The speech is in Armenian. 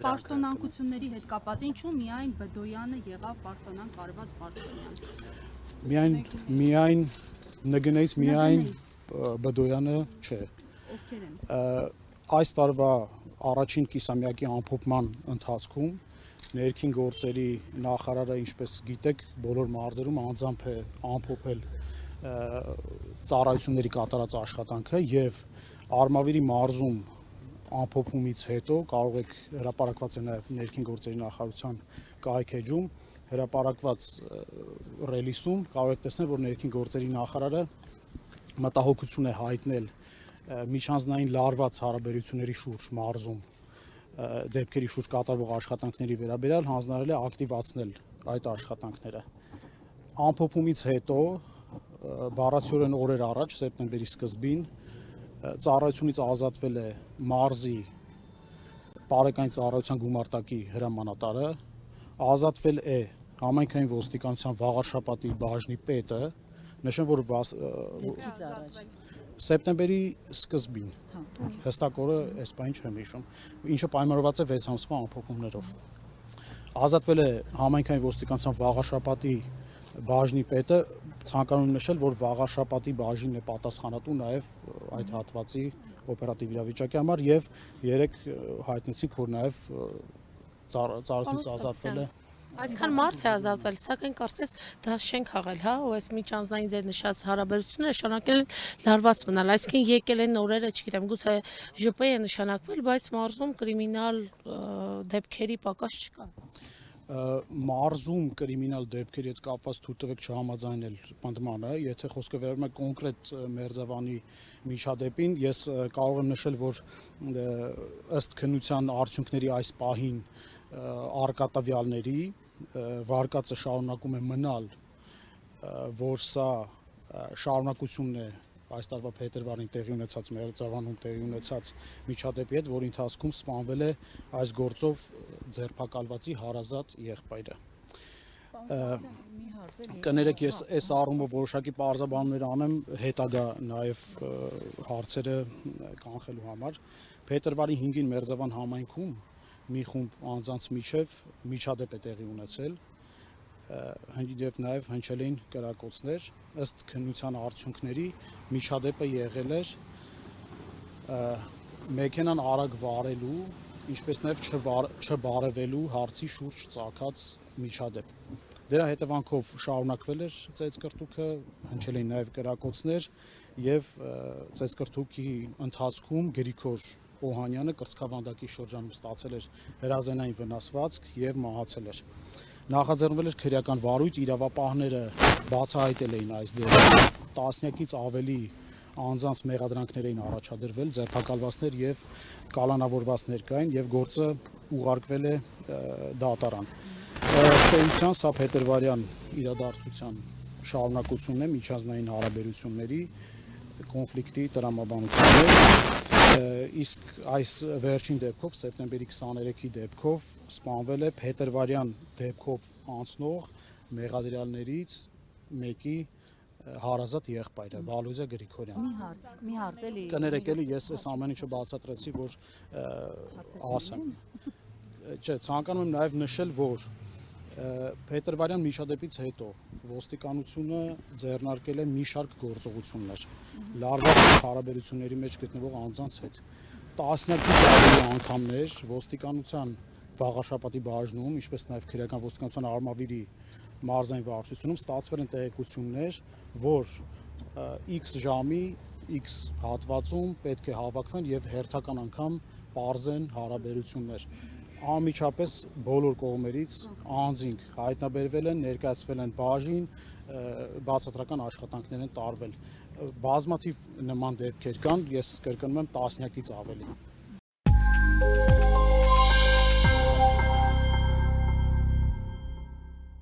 Պաշտոնանկությունների հետ կապված ինչու միայն Բդոյանը եղավ պաշտոնան կարված Պաշտոնյան։ Միայն նգնեից միայն Բդոյանը չէ։ Այս տարվա առաջին կիսամյակի ամփոփման ընթացքում ներքին գործերի նախարարը, ինչպես գիտեք, բոլոր մարզերում անձամբ է ամփոփել ծառայությունների կատարած աշխատանքը եւ Արմավիրի մարզում ամփոփումից հետո կարող եք հրապարակված է նաեւ ներքին գործերի նախարարության կայքեջում հրապարակված ռելիսում կարող եք տեսնել, որ ներքին գործերի նախարարը մտահոգություն է հայտնել միջանձնային լարված հարաբերությունների շուրջ մարզում դեպքերի շուրջ կատարվող աշխատանքների վերաբերյալ հանձնարարել է ակտիվացնել այդ աշխատանքները։ Ամփոփումից հետո բառացիորեն օրեր առաջ սեպտեմբերի սկզբին ծառայությունից ազատվել է մարզի բարեկային ծառայության գումարտակի հրամանատարը, ազատվել է համայնքային ոստիկանության Վաղարշապատի բաժնի պետը, նշեմ, որ սեպտեմբերի սկզբին, հստակ օրը այս բանը չեմ հիշում, ինչը պայմանավորված է 6 ամսվա ամփոփումներով։ Ազատվել է համայնքային ոստիկանության Վաղարշապատի բաժնի պետը, ցանկանում եմ նշել, որ Վաղարշապատի բաժինն է պատասխանատու նաև այդ հատվածի օպերատիվ իրավիճակի համար եւ երեք հայտնեցինք, որ նաև ծառայությունից ազատվել է։ Այսքան մարդ է ազատվել, սակայն կարծես դա շենք խաղել, հա, ու այս միջանձնային ձեր նշած հարաբերությունները շարունակել են լարված մնալ, այսինքն եկել են օրերը, չգիտեմ, գուցե ԺՊ է նշանակվել, բայց մարզում կրիմինալ դեպքերի պակաս չկա։ Մարզում կրիմինալ դեպքերի հետ կապված թույլ տվեք չհամաձայնել պնդմանը, եթե խոսքը վերաբերում է կոնկրետ Մերձավանի միջադեպին, ես կարող եմ նշել, որ ըստ քննության արդյունքների այս պահին առկա տվյալների վարկածը շարունակում է մնալ, որ սա շարունակությունն է այս տարվա փետրվարին տեղի ունեցած Մերձավանում տեղի ունեցած միջադեպի հետ, որի ընթացքում սպանվել է այս գործով ձերբակալվածի հարազատ եղբայրը։ Կներեք, ես այս առումով որոշակի պարզաբանումներ անեմ հետագա նաև հարցերը կանխելու համար։ Փետրվարի 5-ին Մերձավան համայնքում մի խումբ անձանց միջև միջադեպ է տեղի ունեցել եւ նաեւ հնչել էին կրակոցներ, ըստ քննության արդյունքների միջադեպը եղել էր մեքենան արագ վարելու, ինչպես նաեւ չբարևելու հարցի շուրջ ծագած միջադեպ։ Դրա հետևանքով շարունակվել էր ծեծկռտուքը, հնչել էին նաեւ կրակոցներ եւ ծեծկռտուքի ընթացքում Գրիգոր Օհանյանը կրծքավանդակի շրջանում ստացել էր հրազենային վնասվածք եւ մահացել էր։ Նախաձեռնվել էր քրեական վարույթ, իրավապահները բացահայտել էին այս դեպքը, տասնյակից ավելի անձանց մեղադրանքներ էին առաջադրվել, ձերբակալվածներ եւ կալանավորվածներ կային եւ գործը ուղարկվել է դատարան։ Ըստ սա փետրվարյան իրադարձության շարունակությունն է միջանձնային հարաբերությունների կոնֆլիկտի տրամաբանություններ, իսկ այս վերջին դեպքով սեպտեմբերի 23-ի դեպքով սպանվել է փետրվարյան դեպքով անցնող մեղադրյալներից մեկի հարազատ եղբայրը Վալոյզա Գրիգորյանը։ Մի հարց էլի։ Կներեք էլի, ես այս ամեն ինչը բացատրեցի, որ ասեմ։ Չէ, ցանկանում եմ նաև նշել, որ փետրվարյան միջադեպից հետո ոստիկանությունը ձեռնարկել է մի շարք գործողություններ լարված հարաբերությունների մեջ գտնվող անձանց հետ։ Տասնյակից ավելի անգամներ ոստիկանության Վաղարշապատի բաժնում, ինչպես նաև քրեական ոստիկանության Արմավիրի մարզային վարչությունում ստացվել են տեղեկություններ, որ X ժամի X հատվածում պետք է հավաքվեն եւ հերթական անգամ պարզեն հարաբերություններ։ Անմիջապես բոլոր կողմերից անձինք հայտնաբերվել են, ներկայացվել են բաժին, բացատրական աշխատանքներ են տարվել։ Բազմաթիվ նման դեպքեր կան, ես կրկնում եմ, տասնյակից ավելի։